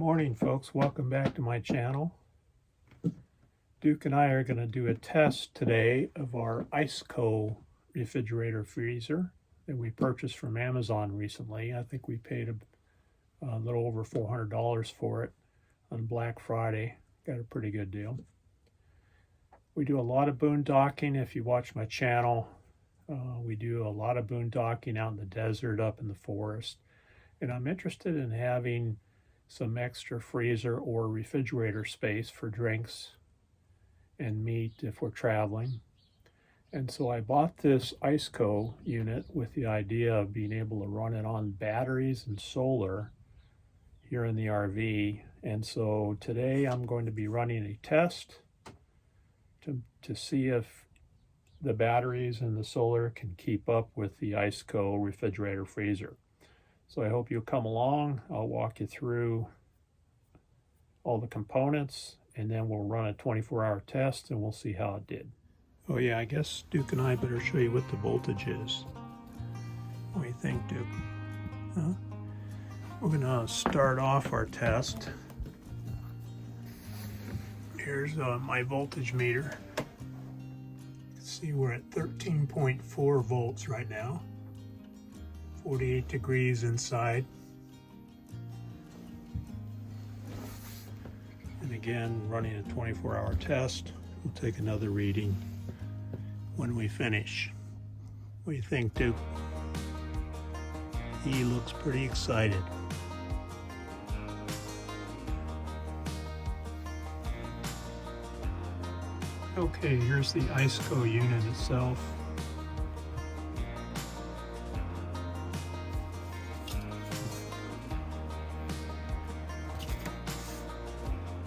Morning folks, welcome back to my channel. Duke and I are going to do a test today of our ICECO refrigerator freezer that we purchased from Amazon recently. I think we paid a little over $400 for it on Black Friday. Got a pretty good deal. We do a lot of boondocking. If you watch my channel, we do a lot of boondocking out in the desert, up in the forest. And I'm interested in having some extra freezer or refrigerator space for drinks and meat if we're traveling. And so I bought this ICECO unit with the idea of being able to run it on batteries and solar here in the RV. And so today I'm going to be running a test to see if the batteries and the solar can keep up with the ICECO refrigerator freezer. So I hope you'll come along. I'll walk you through all the components, and then we'll run a 24-hour test and we'll see how it did. Oh yeah, I guess Duke and I better show you what the voltage is. What do you think, Duke? Huh? We're gonna start off our test. Here's my voltage meter. See, we're at 13.4 volts right now. 48 degrees inside. And again, running a 24-hour test. We'll take another reading when we finish. What do you think, Duke? He looks pretty excited. Okay, here's the ICECO unit itself.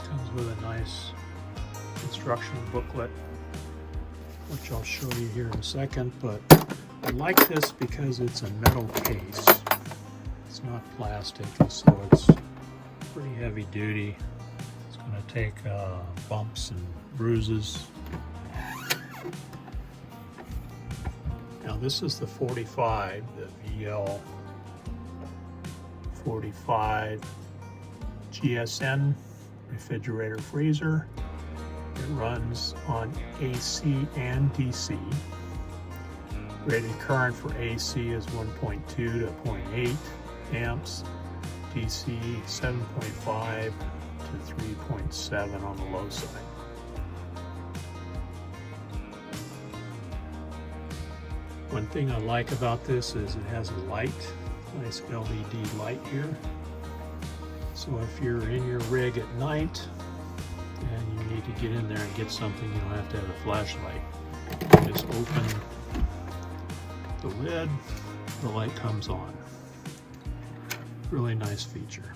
Comes with a nice instruction booklet, which I'll show you here in a second, but I like this because it's a metal case. It's not plastic, so it's pretty heavy duty. It's going to take bumps and bruises. Now this is the 45, the VL 45 GSN refrigerator freezer. It runs on AC and DC. Rated current for AC is 1.2 to 0.8 amps, DC 7.5 to 3.7 on the low side. One thing I like about this is it has a light, nice LED light here. So if you're in your rig at night and you need to get in there and get something, you don't have to have a flashlight. You just open the lid, the light comes on. Really nice feature.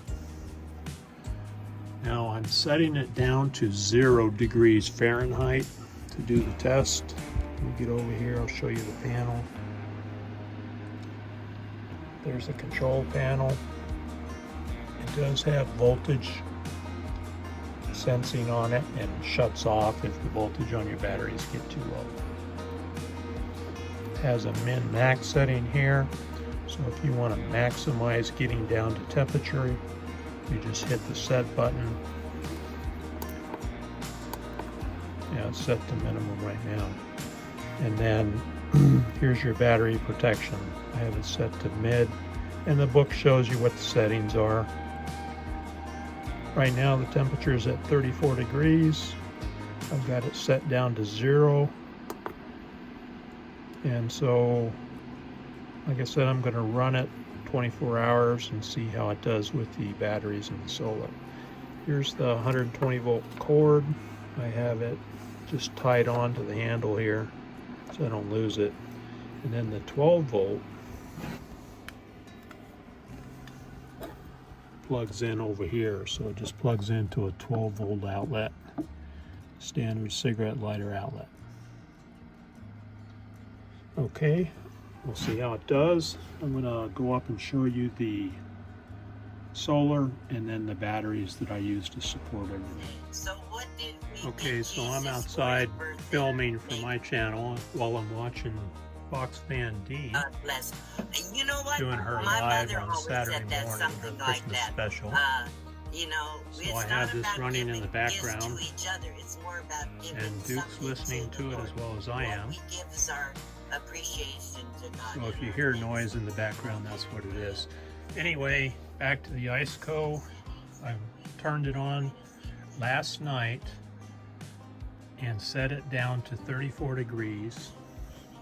Now I'm setting it down to 0 degrees Fahrenheit to do the test. Let me get over here, I'll show you the panel. There's the control panel. It does have voltage sensing on it, and it shuts off if the voltage on your batteries get too low. It has a min-max setting here, so if you want to maximize getting down to temperature, you just hit the set button. Yeah, it's set to minimum right now. And then here's your battery protection. I have it set to mid, and the book shows you what the settings are. Right now the temperature is at 34 degrees. I've got it set down to 0. And so, like I said, I'm going to run it 24 hours and see how it does with the batteries and the solar. Here's the 120 volt cord. I have it just tied on to the handle here so I don't lose it. And then the 12 volt plugs in over here, so it just plugs into a 12 volt outlet, standard cigarette lighter outlet. Okay, we'll see how it does. I'm gonna go up and show you the solar and then the batteries that I use to support everything. Okay, so I'm outside filming for my channel while I'm watching Fox Fan D You know what? doing her My live mother on always Saturday said that morning, her something like Christmas that. special. You know, So it's I not have this about running in giving the gifts background, to each other. It's more about giving and Duke's something listening to to the it Lord. as well as I am. What we give is our appreciation to God. So if and you our hear thanks. noise in the background, that's what it is. Anyway, back to the ICECO. I turned it on last night and set it down to 34 degrees.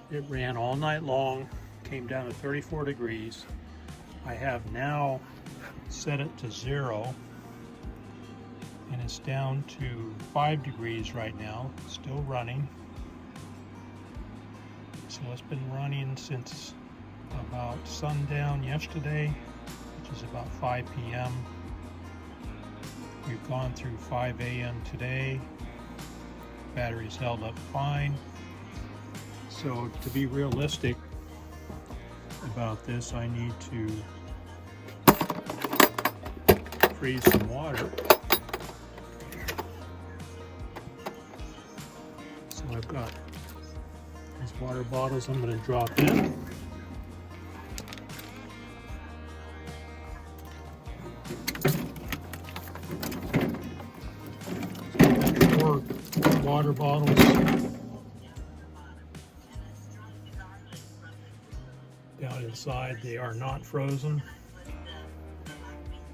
It ran all night long, came down to 34 degrees. I have now set it to 0, and it's down to 5 degrees right now, still running. So it's been running since about sundown yesterday, which is about 5 p.m. We've gone through 5 a.m. today. Battery's held up fine. So to be realistic about this, I need to freeze some water. So I've got these water bottles I'm going to drop in. Four water bottles down inside. They are not frozen,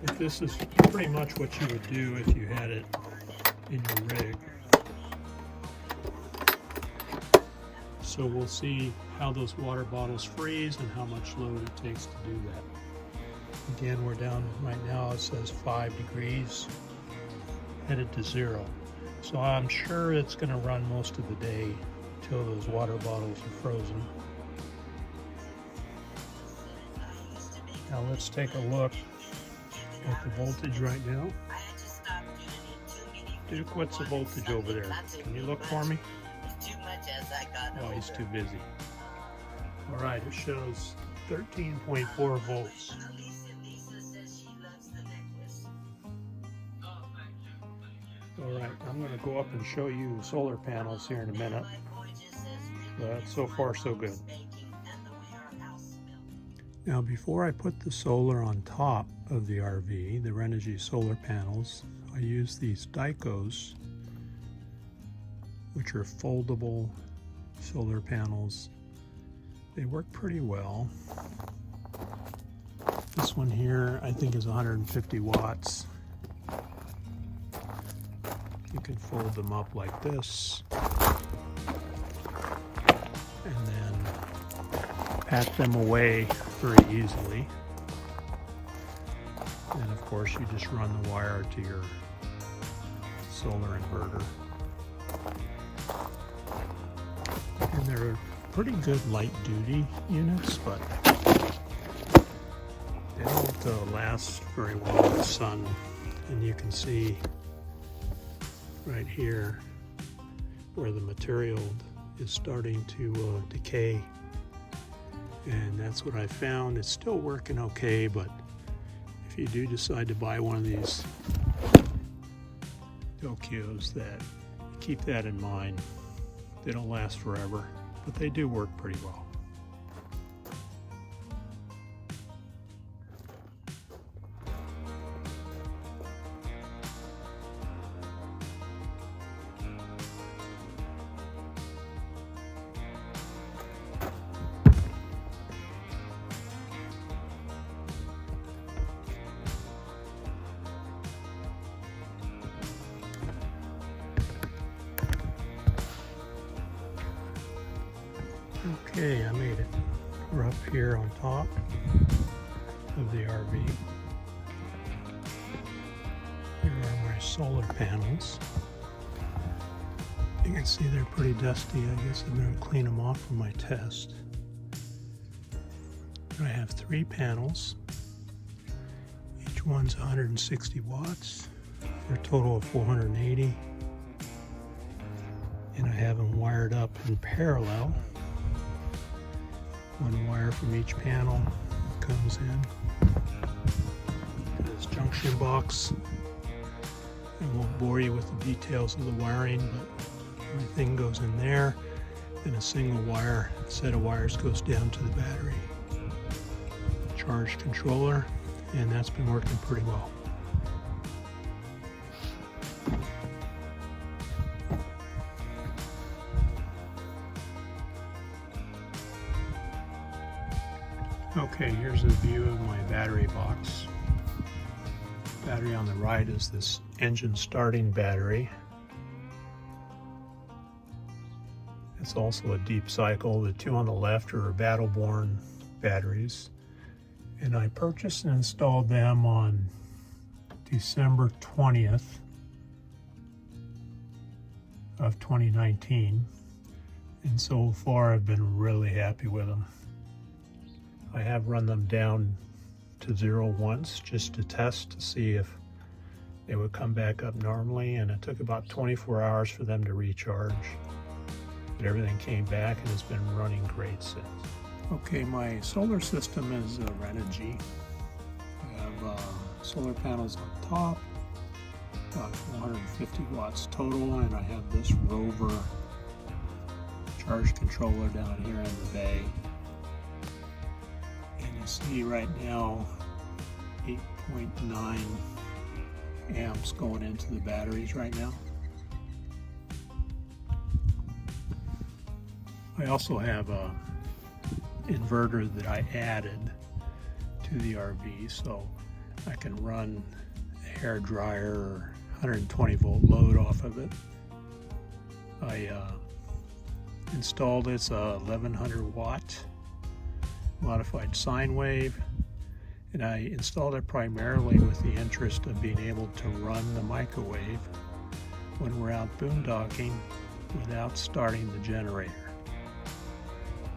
but this is pretty much what you would do if you had it in your rig. So we'll see how those water bottles freeze and how much load it takes to do that. Again, we're down right now, it says 5 degrees, headed to 0. So I'm sure it's going to run most of the day till those water bottles are frozen. Now let's take a look at the voltage right now. Duke, what's the voltage over there? Can you look for me? Oh, he's too busy. All right, it shows 13.4 volts. All right, I'm going to go up and show you solar panels here in a minute. But so far, so good. Now, before I put the solar on top of the RV, the Renogy solar panels, I use these ICECOs, which are foldable solar panels. They work pretty well. This one here, I think, is 150 watts. You can fold them up like this, and then pack them away very easily. And of course, you just run the wire to your solar inverter. And they're pretty good light duty units, but they don't last very well in the sun. And you can see right here where the material is starting to decay, and that's what I found. It's still working okay, but if you do decide to buy one of these Dokios, that keep that in mind. They don't last forever, but they do work pretty well. Okay, I made it. We're up here on top of the RV. Here are my solar panels. You can see they're pretty dusty. I guess I'm going to clean them off for my test. I have 3 panels. Each one's 160 watts for a total of 480. And I have them wired up in parallel. One wire from each panel comes in to this junction box. I won't bore you with the details of the wiring, but everything goes in there, and a single wire, set of wires, goes down to the battery charge controller, and that's been working pretty well. Okay, here's a view of my battery box. Battery on the right is this engine starting battery. It's also a deep cycle. The two on the left are Battle-Born batteries. And I purchased and installed them on December 20th of 2019. And so far I've been really happy with them. I have run them down to 0 once just to test to see if they would come back up normally, and it took about 24 hours for them to recharge. But everything came back and it's been running great since. Okay, my solar system is Renogy. I have solar panels on top, about 450 watts total, and I have this Rover charge controller down here in the bay. And you see right now 8.9 amps going into the batteries right now. I also have a inverter that I added to the RV, so I can run a hair dryer or 120 volt load off of it. I installed it's a 1100 watt modified sine wave, and I installed it primarily with the interest of being able to run the microwave when we're out boondocking without starting the generator.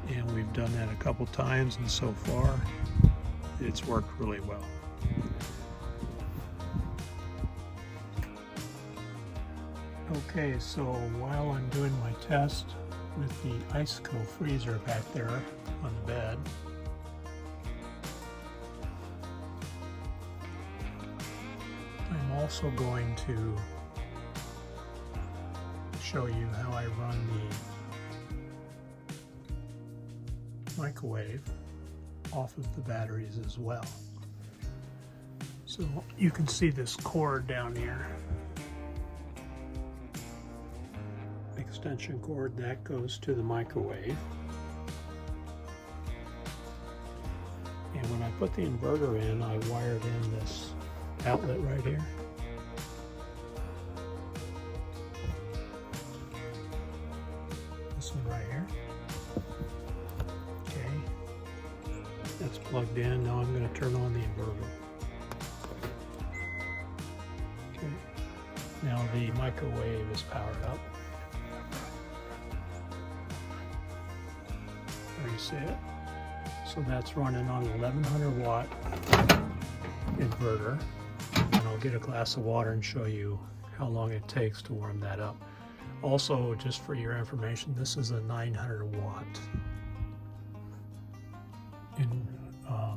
And we've done that a couple times, and so far it's worked really well. Okay, so while I'm doing my test with the ICECO freezer back there on the bed, I'm also going to show you how I run the microwave off of the batteries as well. So you can see this cord down here, extension cord that goes to the microwave. And when I put the inverter in, I wired in this outlet right here. This one right here. Okay, that's plugged in. Now I'm going to turn on the inverter. Okay, now the microwave is powered up. There you see it. So that's running on an 1100 watt inverter. And I'll get a glass of water and show you how long it takes to warm that up. Also, just for your information, this is a 900 watt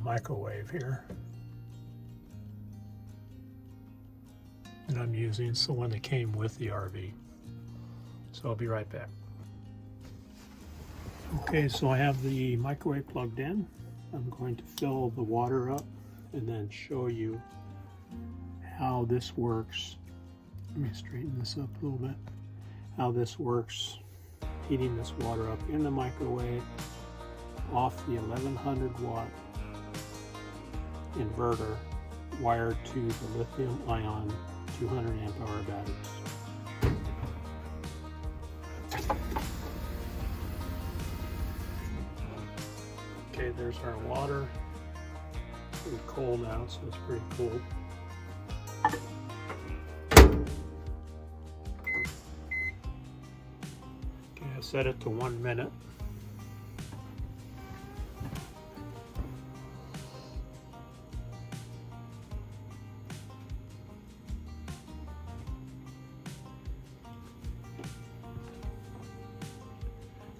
microwave here that I'm using. It's the one that came with the RV. So I'll be right back. Okay, so I have the microwave plugged in. I'm going to fill the water up and then show you how this works. Let me straighten this up a little bit. How this works, heating this water up in the microwave off the 1100 watt inverter wired to the lithium ion 200 amp hour batteries. Okay, there's our water. It's pretty cold out, so it's pretty cool. Okay, I set it to 1 minute.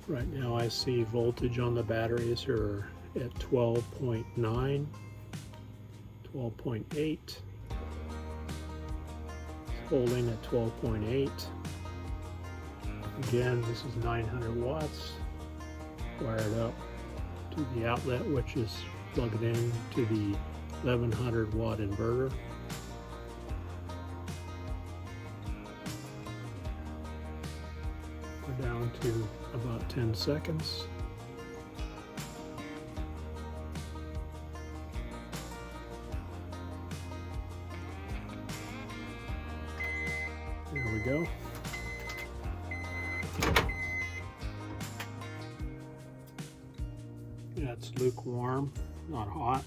Right now I see voltage on the batteries are at 12.9, 12.8, holding at 12.8. Again, this is 900 watts wired up to the outlet, which is plugged in to the 1100 watt inverter. We're down to about 10 seconds. go. Yeah, it's lukewarm, not hot.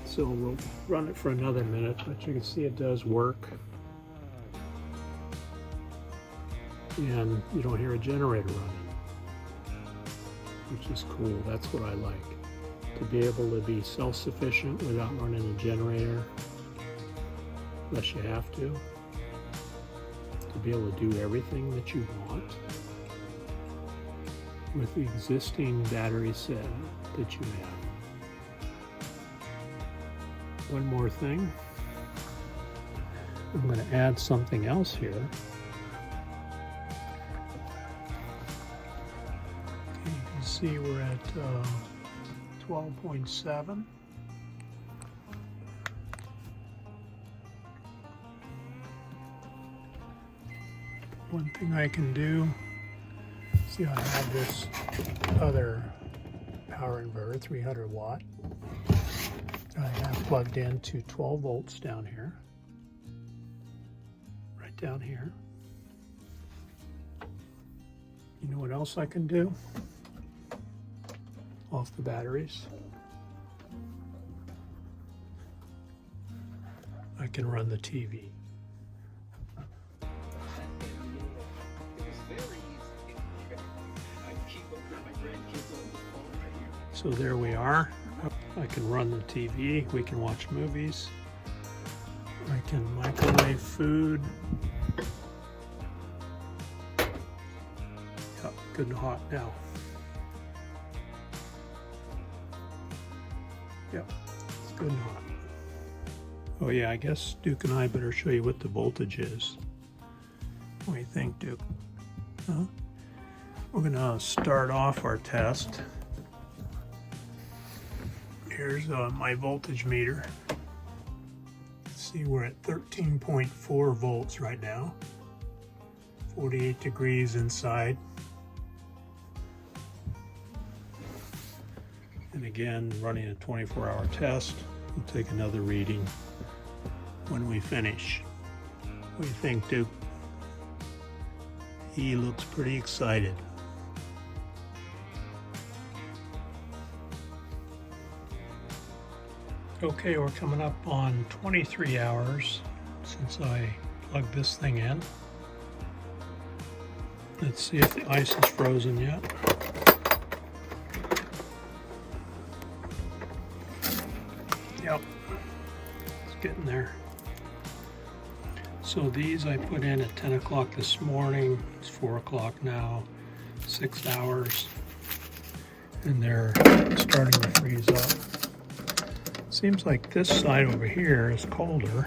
So we'll run it for another minute, but you can see it does work. And you don't hear a generator running, which is cool. That's what I like. To be able to be self-sufficient without running a generator, unless you have to. To be able to do everything that you want with the existing battery set that you have. One more thing. I'm going to add something else here. Okay, you can see we're at 12.7. One thing I can do, see, I have this other power inverter, 300 watt. I have plugged into 12 volts down here, right down here. You know what else I can do? Off the batteries, I can run the TV. So there we are. I can run the TV, we can watch movies, I can microwave food. Yep, good and hot now. Yep, it's good and hot. Oh yeah, I guess Duke and I better show you what the voltage is. What do you think, Duke? Huh? We're gonna start off our test. Here's my voltage meter. See, we're at 13.4 volts right now. 48 degrees inside. And again, running a 24-hour test. We'll take another reading when we finish. What do you think, Duke? He looks pretty excited. Okay, we're coming up on 23 hours since I plugged this thing in. Let's see if the ice is frozen yet. Yep, it's getting there. So these I put in at 10 o'clock this morning. It's 4 o'clock now, 6 hours. And they're starting to freeze up. Seems like this side over here is colder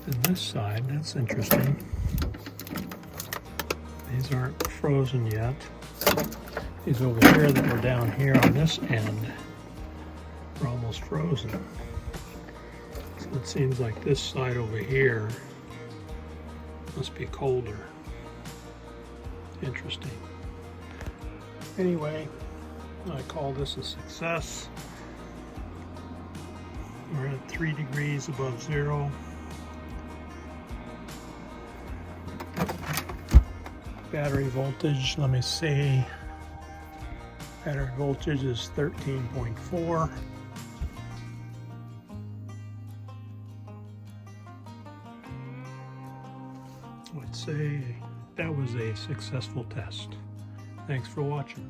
than this side. That's interesting. These aren't frozen yet. These over here that were down here on this end are almost frozen. So it seems like this side over here must be colder. Interesting. Anyway, I call this a success. We're at 3 degrees above zero. Battery voltage, let me see. Battery voltage is 13.4. I'd say that was a successful test. Thanks for watching.